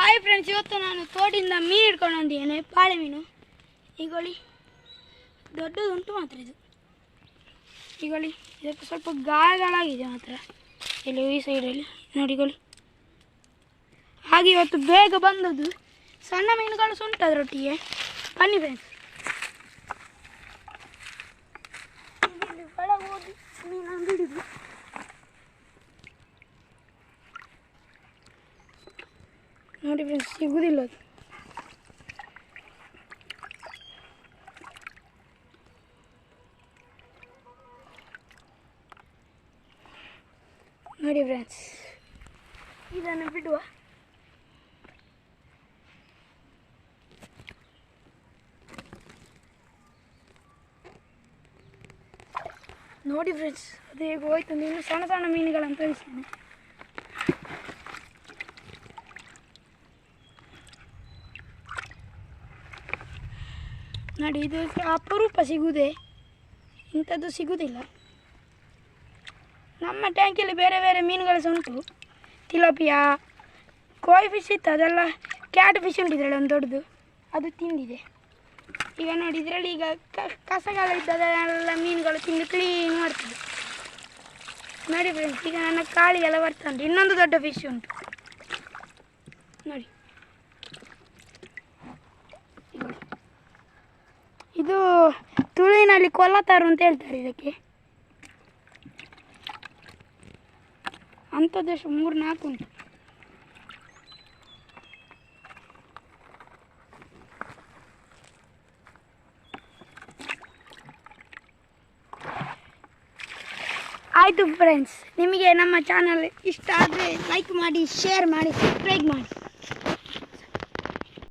Hi friends, ಇವತ್ತು ನಾನು ತೋಟಿಂದ ಮೀನು ಹಿಡ್ಕೊಂಡು ಬಂದಿದ್ದೇನೆ. ಪಾಳೆ ಮೀನು. ಈಗೊಳ್ಳಿ, ದೊಡ್ಡದುಂಟು ಮಾತ್ರ ಇದು. ಈಗೊಳ್ಳಿ, ಇದಕ್ಕೆ ಸ್ವಲ್ಪ ಗಾಯಗಳಾಗಿದೆ ಮಾತ್ರ. ಇಲ್ಲಿ ಈ ಸೈಡಲ್ಲಿ ನೋಡಿಕೊಳ್ಳಿ. ಹಾಗೆ ಇವತ್ತು ಬೇಗ ಬಂದದ್ದು. ಸಣ್ಣ ಮೀನುಗಳು ಸಹ ಉಂಟು ಅದರೊಟ್ಟಿಗೆ. ಬನ್ನಿ ಫ್ರೆಂಡ್ಸ್, ಒಳಗೆ ಹೋಗಿ ಮೀನನ್ನು ಬಿಡುದು. ನೋಡಿ ಫ್ರೆಂಡ್ಸ್, ಸಿಗುವುದಿಲ್ಲ ಅದು. ನೋಡಿ ಫ್ರೆಂಡ್ಸ್, ಇದನ್ನು ಬಿಡುವ. ನೋಡಿ ಫ್ರೆಂಡ್ಸ್, ಅದು ಹೇಗೆ ಹೋಯ್ತು. ಇನ್ನು ಸಣ್ಣ ಸಣ್ಣ ಮೀನುಗಳನ್ನು ತರಿಸ್ತೇನೆ. ನೋಡಿ, ಇದು ಅಪರೂಪ ಸಿಗುವುದೇ, ಇಂಥದ್ದು ಸಿಗುವುದಿಲ್ಲ. ನಮ್ಮ ಟ್ಯಾಂಕಲ್ಲಿ ಬೇರೆ ಬೇರೆ ಮೀನುಗಳು ಸಹ ಉಂಟು. ತಿಲಾಪಿಯಾ, ಕೋಯ್ ಫಿಶ್ ಇತ್ತು, ಅದೆಲ್ಲ ಕ್ಯಾಟ್ ಫಿಶ್ ಉಂಟು ಇದರಲ್ಲಿ ಒಂದು ದೊಡ್ಡದು, ಅದು ತಿಂದಿದೆ. ಈಗ ನೋಡಿ, ಇದರಲ್ಲಿ ಈಗ ಕಸಗಳ ಇದ್ದದೆಲ್ಲ ಮೀನುಗಳು ತಿಂದು ಕ್ಲೀನ್ ಮಾಡ್ತದೆ. ನೋಡಿ ಫ್ರೆಂಡ್ಸ್, ಈಗ ನನ್ನ ಕಾಳಿಗೆಲ್ಲ ಬರ್ತಾ ಉಂಟು. ಇನ್ನೊಂದು ದೊಡ್ಡ ಫಿಶ್ ಉಂಟು ನೋಡಿ. ಇದು ತುಳುವಿನಲ್ಲಿ ಕೊಲ್ಲತಾರು ಅಂತ ಹೇಳ್ತಾರೆ ಇದಕ್ಕೆ. ಅಂಥದ್ದು 3-4 ಉಂಟು. ಆಯಿತು ಫ್ರೆಂಡ್ಸ್, ನಿಮಗೆ ನಮ್ಮ ಚಾನಲ್ ಇಷ್ಟ ಆದರೆ ಲೈಕ್ ಮಾಡಿ, ಶೇರ್ ಮಾಡಿ, ಸಬ್ಸ್ಕ್ರೈಬ್ ಮಾಡಿ.